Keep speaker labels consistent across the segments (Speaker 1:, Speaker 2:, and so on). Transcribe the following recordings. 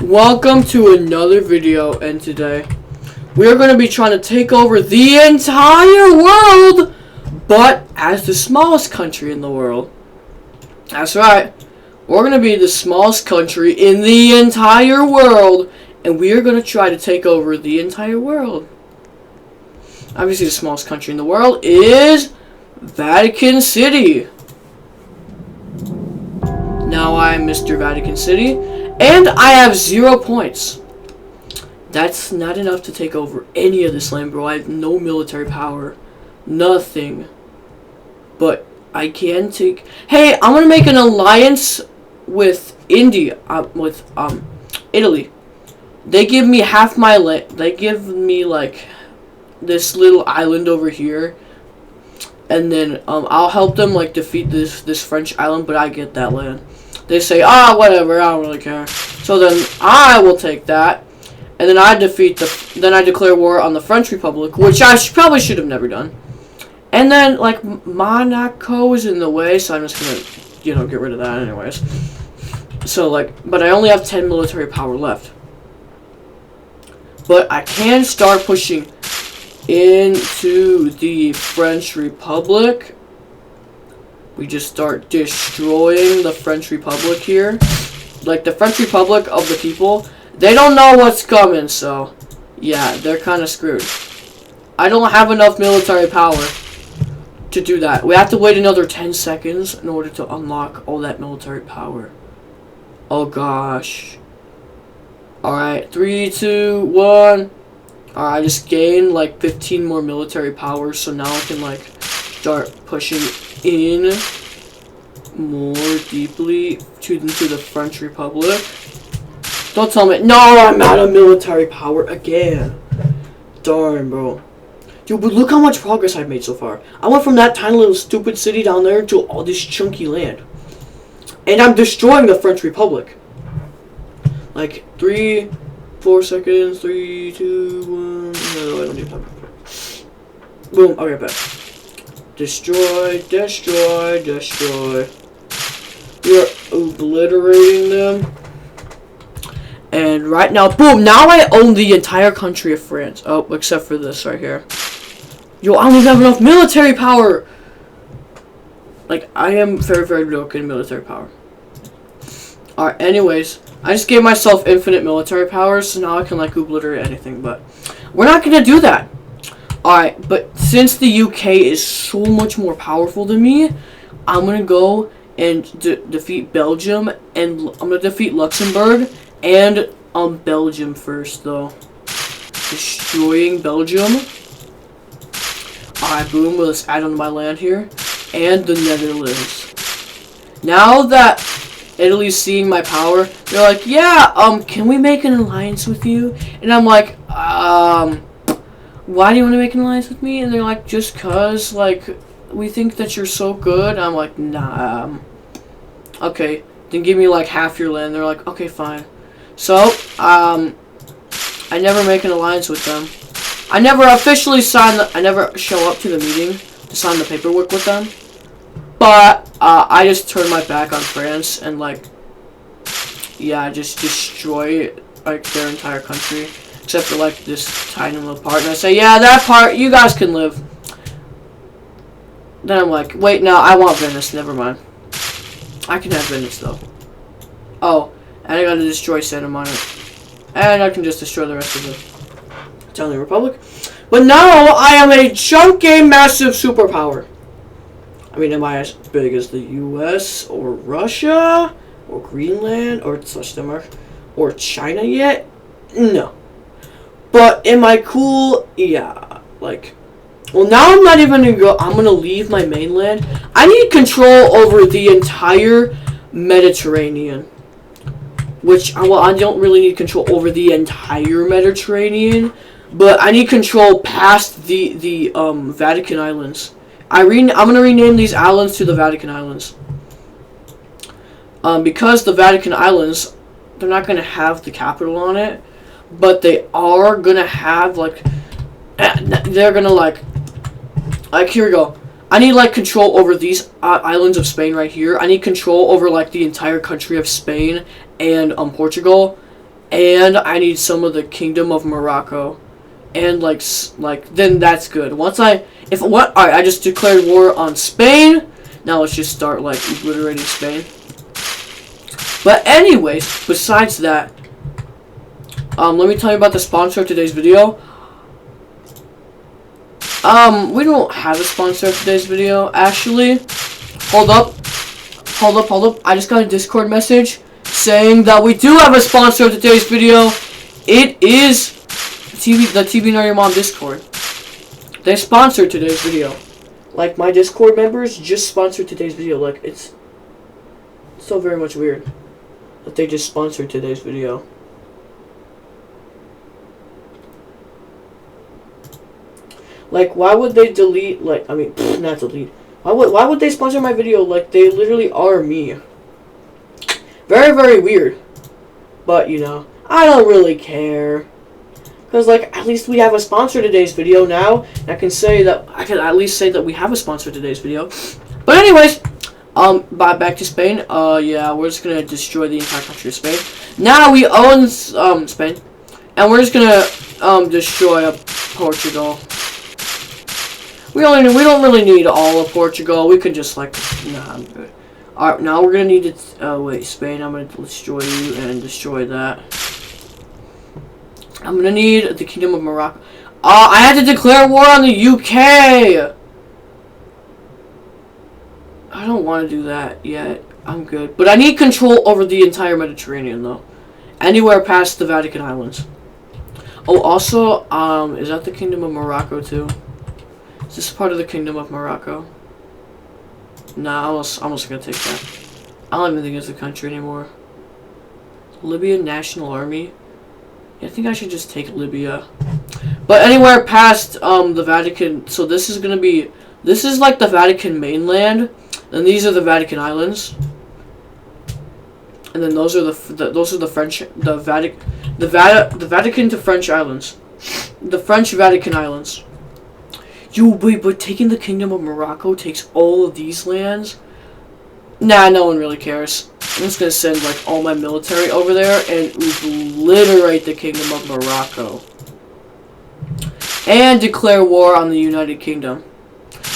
Speaker 1: Welcome to another video, and today we are going to be trying to take over the entire world, but as the smallest country in the world. That's right, we're going to be the smallest country in the entire world, and we are going to try to take over the entire world. Obviously, the smallest country in the world is Vatican City. Now I'm Mr. Vatican City, and I have 0 points. That's not enough to take over any of this land, bro. I have no military power. Nothing. But I can take... Hey, I'm gonna make an alliance with India. Italy. They give me half my land. They give me, like, this little island over here. And then, I'll help them, like, defeat this French island, but I get that land. They say, whatever, I don't really care. So then I will take that, and then I declare war on the French Republic, which I probably should have never done. And then, like, Monaco is in the way, so I'm just gonna, get rid of that anyways. So, like, but I only have 10 military power left. But I can start pushing into the French Republic. We just start destroying the French Republic here. Like, the French Republic of the people, they don't know what's coming, so yeah, they're kind of screwed. I don't have enough military power to do that. We have to wait another 10 seconds in order to unlock all that military power. Oh gosh. Alright, 3, 2, 1. Alright, I just gained like 15 more military power, so now I can like start pushing in more deeply into the French Republic. Don't tell me. No, I'm out of military power again. Darn, bro. Dude, but look how much progress I've made so far. I went from that tiny little stupid city down there to all this chunky land. And I'm destroying the French Republic. Like, 3, 4 seconds. 3, 2, 1. No, I don't need time. Boom. Okay, back. Destroy, destroy, destroy. We are obliterating them. And right now, boom, now I own the entire country of France. Oh, except for this right here. Yo, I don't even have enough military power. Like, I am very, very broken in military power. Alright, anyways, I just gave myself infinite military power, so now I can, like, obliterate anything, but we're not gonna do that. Alright, but since the UK is so much more powerful than me, I'm going to go and defeat Belgium, and I'm going to defeat Luxembourg, and Belgium first, though. Destroying Belgium. Alright, boom, let's add on my land here. And the Netherlands. Now that Italy's seeing my power, they're like, yeah, can we make an alliance with you? And I'm like, why do you want to make an alliance with me? And they're like, just cause, like, we think that you're so good. I'm like, nah. Okay, then give me, like, half your land. They're like, okay, fine. So, I never make an alliance with them. I never officially I never show up to the meeting to sign the paperwork with them. But, I just turn my back on France and, like, yeah, just destroy, like, their entire country. Except for, like, this tiny little part. And I say, yeah, that part, you guys can live. Then I'm like, wait, no, I want Venice. Never mind. I can have Venice, though. Oh, and I gotta destroy Santa Monica. And I can just destroy the rest of the Italian Republic. But now, I am a chunky, massive superpower. I mean, am I as big as the US, or Russia, or Greenland, or Denmark, or China yet? No. But am I cool? Yeah. Like, well, now I'm not even gonna go. I'm gonna leave my mainland. I need control over the entire Mediterranean. Which, well, I don't really need control over the entire Mediterranean, but I need control past the Vatican Islands. I'm gonna rename these islands to the Vatican Islands. Because the Vatican Islands, they're not gonna have the capital on it. But they are gonna have, like, they're gonna, like, here we go. I need, like, control over these islands of Spain right here. I need control over, like, the entire country of Spain and, Portugal. and I need some of the Kingdom of Morocco, and then that's good. Alright, I just declared war on Spain. Now let's just start like obliterating Spain. But anyways, besides that, let me tell you about the sponsor of today's video. We don't have a sponsor of today's video, actually. Hold up. I just got a Discord message saying that we do have a sponsor of today's video. It is the TV Know Your Mom Discord. They sponsored today's video. Like, my Discord members just sponsored today's video. Like, it's so very much weird that they just sponsored today's video. Like, why would they delete, like, I mean, not delete. Why would they sponsor my video? Like, they literally are me. Very, very weird. But, you know, I don't really care. Because, like, at least we have a sponsor today's video now. I can at least say that we have a sponsor today's video. But anyways, back to Spain. Yeah, we're just gonna destroy the entire country of Spain. Now we own, Spain. And we're just gonna, destroy Portugal. We don't really need all of Portugal. We can just, like, nah, I'm good. Alright, now we're gonna need to, wait, Spain, I'm gonna destroy you and destroy that. I'm gonna need the Kingdom of Morocco. I had to declare war on the UK! I don't want to do that yet. I'm good. But I need control over the entire Mediterranean, though. Anywhere past the Vatican Islands. Oh, also, is that the Kingdom of Morocco, too? Is this part of the Kingdom of Morocco? Nah, I'm just gonna take that. I don't even think it's a country anymore. Libyan National Army? Yeah, I think I should just take Libya. But anywhere past the Vatican, so this is like the Vatican mainland, and these are the Vatican Islands, and then those are the French, the Vatican to French Islands, the French Vatican Islands. Yo, wait, but taking the Kingdom of Morocco takes all of these lands? Nah, no one really cares. I'm just gonna send, like, all my military over there and obliterate the Kingdom of Morocco. And declare war on the United Kingdom.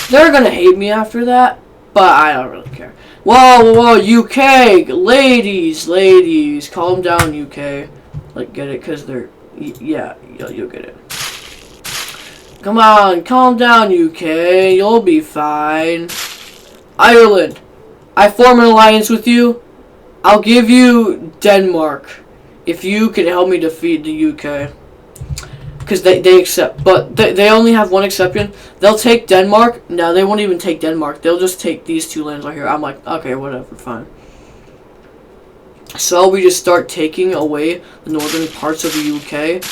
Speaker 1: They're gonna hate me after that, but I don't really care. Whoa, UK! Ladies, calm down, UK. Like, get it? Because they're, yeah, you'll get it. Come on, calm down, UK. You'll be fine. Ireland, I form an alliance with you. I'll give you Denmark if you can help me defeat the UK. Because they accept. But they only have one exception. They'll take Denmark. No, they won't even take Denmark. They'll just take these two lands right here. I'm like, okay, whatever, fine. So we just start taking away the northern parts of the UK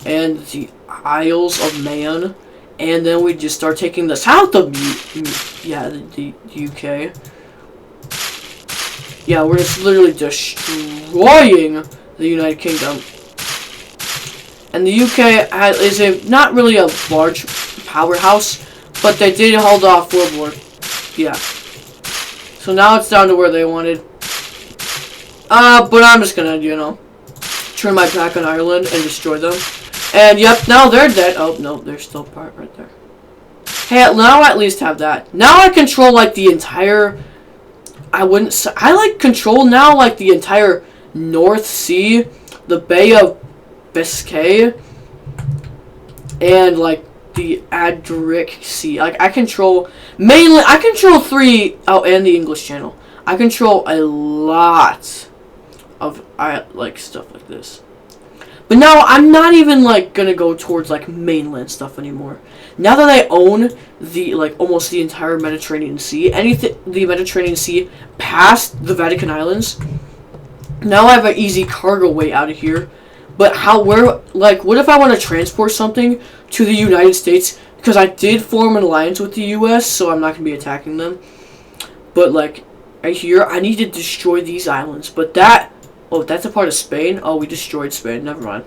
Speaker 1: and the Isles of Man, and then we just start taking the south of the UK. Yeah, we're just literally destroying the United Kingdom. And the UK is not really a large powerhouse, but they did hold off World War. Yeah. So now it's down to where they wanted. But I'm just gonna, you know, turn my back on Ireland and destroy them. And yep, now they're dead. Oh, no, there's still part right there. Hey, now I at least have that. Now I control, like, the entire... I like control now, like, the entire North Sea, the Bay of Biscay, and, like, the Adriatic Sea. Like, I control... Mainly, I control and the English Channel. I control a lot of, like, stuff like this. But now, I'm not even, like, gonna go towards, like, mainland stuff anymore. Now that I own the, like, almost the entire Mediterranean Sea, the Mediterranean Sea past the Vatican Islands, now I have an easy cargo way out of here. But what if I want to transport something to the United States? Because I did form an alliance with the U.S., so I'm not gonna be attacking them. But, like, right here, I need to destroy these islands. But oh, that's a part of Spain? Oh, we destroyed Spain. Never mind.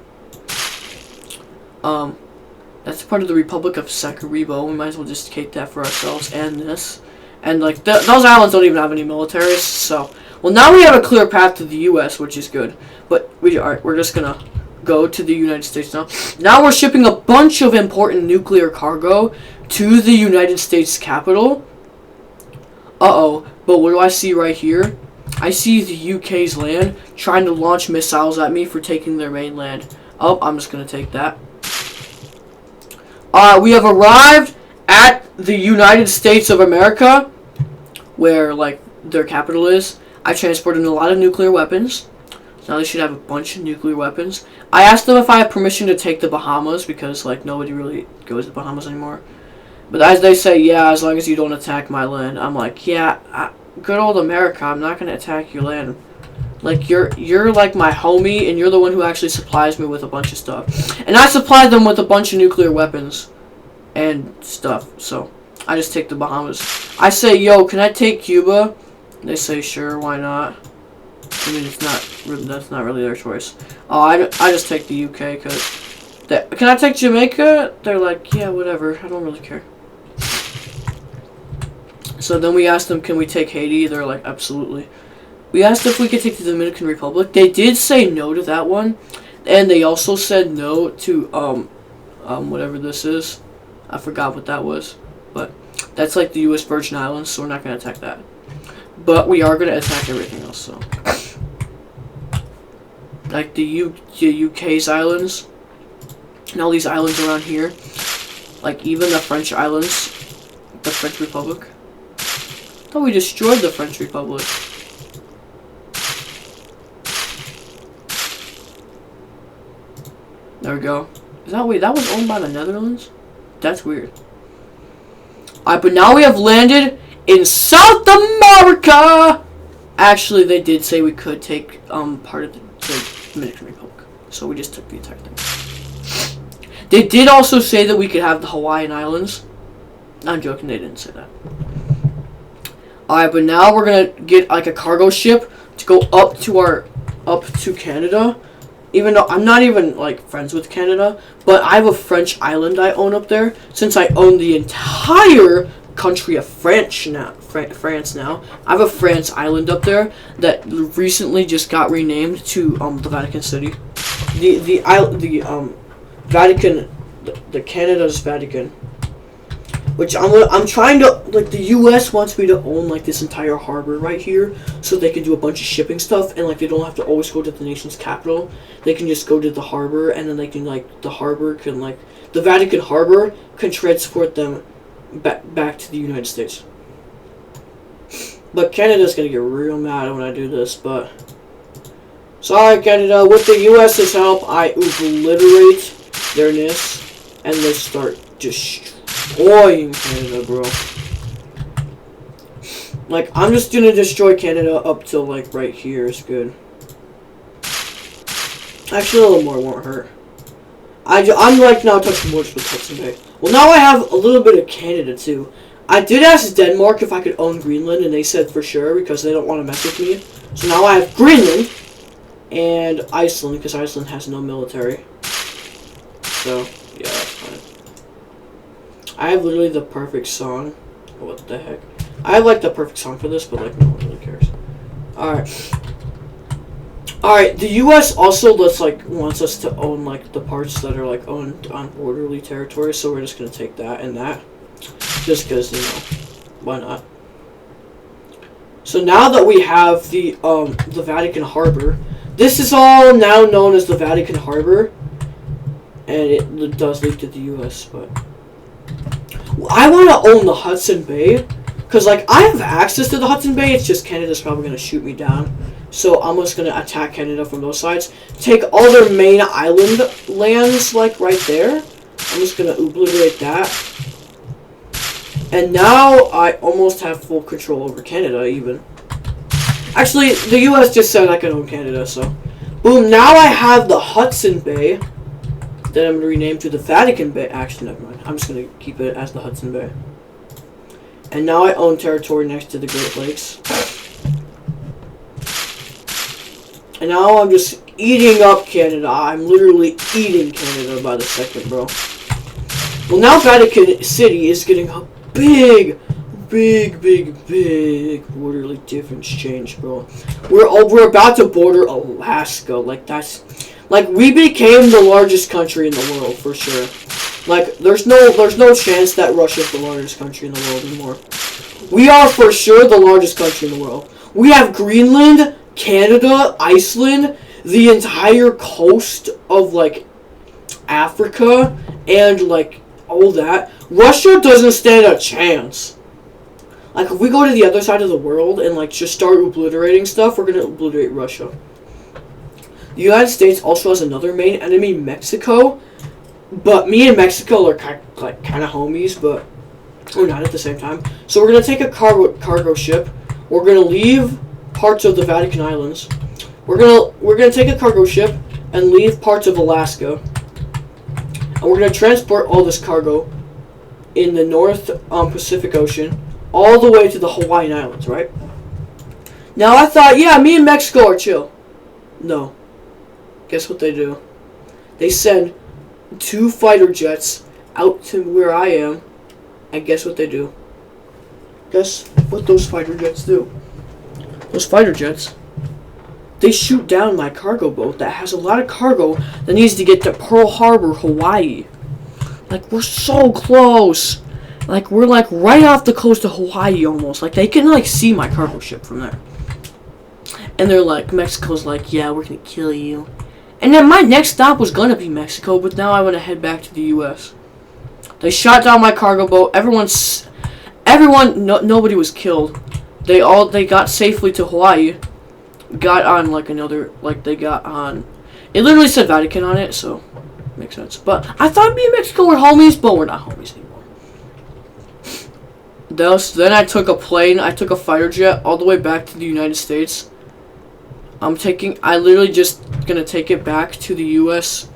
Speaker 1: That's part of the Republic of Sarajevo. We might as well just take that for ourselves and this. And, like, those islands don't even have any militaries, so Well, now we have a clear path to the U.S., which is good. But we're just gonna go to the United States now. Now we're shipping a bunch of important nuclear cargo to the United States capital. Uh-oh. But what do I see right here? I see the UK's land trying to launch missiles at me for taking their mainland. Oh, I'm just gonna take that. We have arrived at the United States of America, where, like, their capital is. I transported a lot of nuclear weapons. So now they should have a bunch of nuclear weapons. I asked them if I have permission to take the Bahamas, because, like, nobody really goes to the Bahamas anymore. But as they say, yeah, as long as you don't attack my land. I'm like, yeah, good old America, I'm not gonna attack your land. Like, you're like my homie, and you're the one who actually supplies me with a bunch of stuff. And I supplied them with a bunch of nuclear weapons and stuff, so I just take the Bahamas. I say, yo, can I take Cuba? They say, sure, why not? I mean, that's not really their choice. Oh, I just take the UK, because... Can I take Jamaica? They're like, yeah, whatever, I don't really care. So then we asked them, can we take Haiti? They're like, absolutely. We asked if we could take the Dominican Republic. They did say no to that one. And they also said no to, whatever this is. I forgot what that was. But that's like the U.S. Virgin Islands, so we're not going to attack that. But we are going to attack everything else, so. Like the UK's islands. And all these islands around here. Like even the French islands. The French Republic. I thought we destroyed the French Republic. There we go. Wait, that was owned by the Netherlands? That's weird. Alright, but now we have landed in South America! Actually, they did say we could take part of the Dominican Republic. So we just took the entire thing. They did also say that we could have the Hawaiian Islands. I'm joking, they didn't say that. Alright, but now we're gonna get like a cargo ship to go up to Canada. Even though I'm not even like friends with Canada, but I have a French island I own up there. Since I own the entire country of France now, I have a France island up there that recently just got renamed to the Vatican City. The Vatican, the Canada's Vatican. Which I'm trying to, like, the U.S. wants me to own, like, this entire harbor right here, so they can do a bunch of shipping stuff, and, like, they don't have to always go to the nation's capital. They can just go to the harbor, and then they can, like, the harbor can, like, the Vatican harbor can transport them back to the United States. But Canada's gonna get real mad when I do this, but... Sorry, Canada, with the U.S.'s help, I obliterate their nest, and they start destroying Canada, bro. Like, I'm just gonna destroy Canada up till, like, right here is good. Actually, a little more won't hurt. I'm, like, now touching borders with Hudson Bay. Well, now I have a little bit of Canada, too. I did ask Denmark if I could own Greenland, and they said for sure, because they don't want to mess with me. So now I have Greenland, and Iceland, because Iceland has no military. So, yeah, that's fine. I have literally the perfect song. What the heck? I have, like, the perfect song for this, but, like, no one really cares. Alright. Alright, the U.S. also wants us to own, like, the parts that are, like, owned on borderly territory, so we're just gonna take that and that. Just because, you know, why not? So now that we have the Vatican Harbor, this is all now known as the Vatican Harbor, and it does lead to the U.S., but... I want to own the Hudson Bay, because, like, I have access to the Hudson Bay, it's just Canada's probably going to shoot me down. So I'm just going to attack Canada from those sides. Take all their main island lands, like, right there. I'm just going to obliterate that. And now I almost have full control over Canada, even. Actually, the U.S. just said I can own Canada, so... Boom, now I have the Hudson Bay. Then I'm going to rename to the Vatican Bay. Actually, never mind. I'm just going to keep it as the Hudson Bay. And now I own territory next to the Great Lakes. And now I'm just eating up Canada. I'm literally eating Canada by the second, bro. Well, now Vatican City is getting a big, big borderly difference change, bro. We're about to border Alaska. Like that's like we became the largest country in the world for sure. Like there's no chance that Russia's the largest country in the world anymore. We are for sure the largest country in the world. We have Greenland, Canada, Iceland, the entire coast of like Africa, and like all that. Russia doesn't stand a chance. Like if we go to the other side of the world and like just start obliterating stuff, we're gonna obliterate Russia. The United States also has another main enemy, Mexico. But me and Mexico are kind of homies, but we're not at the same time. So we're gonna take a cargo ship. We're gonna leave parts of the Vatican Islands. We're gonna take a cargo ship and leave parts of Alaska. And we're gonna transport all this cargo in the North Pacific Ocean all the way to the Hawaiian Islands, right? Now I thought, yeah, me and Mexico are chill. No. Guess what they do? They send 2 fighter jets out to where I am, and guess what they do? Guess what those fighter jets do? Those fighter jets, they shoot down my cargo boat that has a lot of cargo that needs to get to Pearl Harbor, Hawaii. Like, we're so close. Like, we're like right off the coast of Hawaii almost. Like, they can like see my cargo ship from there. And they're like, Mexico's like, yeah, we're gonna kill you. And then my next stop was gonna be Mexico, but now I want to head back to the U.S. They shot down my cargo boat. Nobody was killed. They got safely to Hawaii. Got on like another, like they got on. It literally said Vatican on it, so makes sense. But I thought me and Mexico were homies, but we're not homies anymore. Then I took a plane. I took a fighter jet all the way back to the United States. I literally just gonna take it back to the U.S.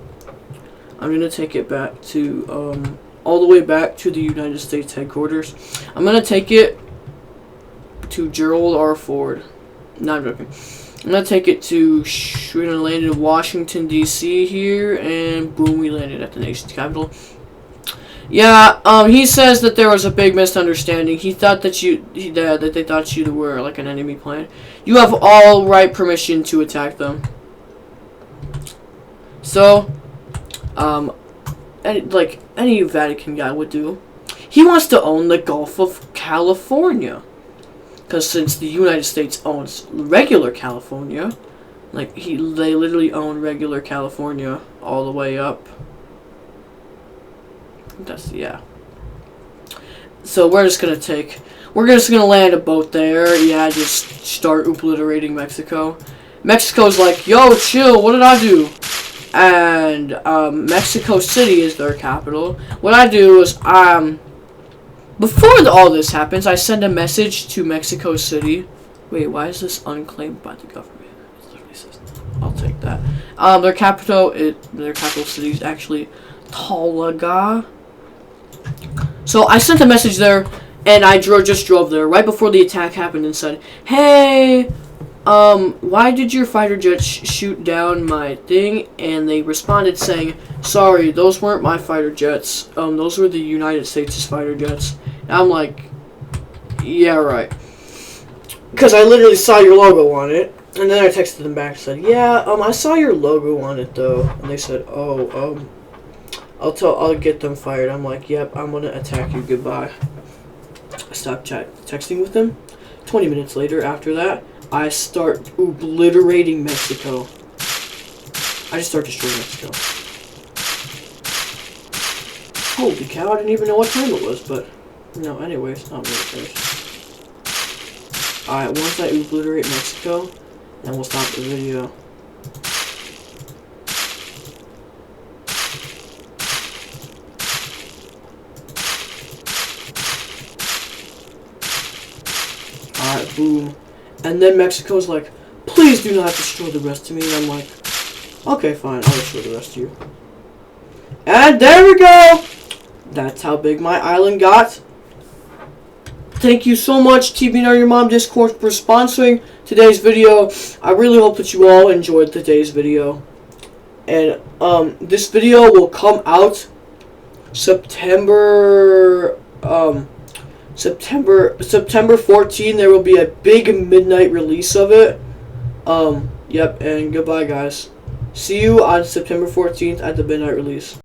Speaker 1: I'm gonna take it back to, all the way back to the United States headquarters. I'm gonna take it to Gerald R. Ford. No, I'm joking. I'm gonna take it to, we're gonna land in Washington, D.C. here, and boom, we landed at the nation's capital. Yeah, he says that there was a big misunderstanding. He thought that that they thought you were like an enemy plane. You have all right permission to attack them. So, any Vatican guy would do. He wants to own the Gulf of California. Because since the United States owns regular California, like they literally own regular California all the way up. Yeah. So we're just gonna land a boat there. Yeah, just start obliterating Mexico. Mexico's like, yo, chill. What did I do? And Mexico City is their capital. What I do is before all this happens, I send a message to Mexico City. Wait, why is this unclaimed by the government? It literally says, I'll take that. Their capital city is actually Talaga. So I sent a message there, and I just drove there right before the attack happened and said, hey, why did your fighter jet shoot down my thing? And they responded saying, sorry, those weren't my fighter jets. Those were the United States' fighter jets. And I'm like, yeah, right. Because I literally saw your logo on it. And then I texted them back and said, yeah, I saw your logo on it, though. And they said, oh, I'll get them fired. I'm like, yep, I'm gonna attack you, goodbye. I stopped texting with them. 20 minutes later, after that, I start obliterating Mexico. I just start destroying Mexico. Holy cow, I didn't even know what time it was, but no, anyways, not really finished. Alright, once I obliterate Mexico, then we'll stop the video. Alright, boom. And then Mexico's like, please do not destroy the rest of me. And I'm like, okay, fine, I'll destroy the rest of you. And there we go! That's how big my island got. Thank you so much, TBNR Your Mom Discord, for sponsoring today's video. I really hope that you all enjoyed today's video. And this video will come out September September 14th, there will be a big midnight release of it. Yep, and goodbye, guys. See you on September 14th at the midnight release.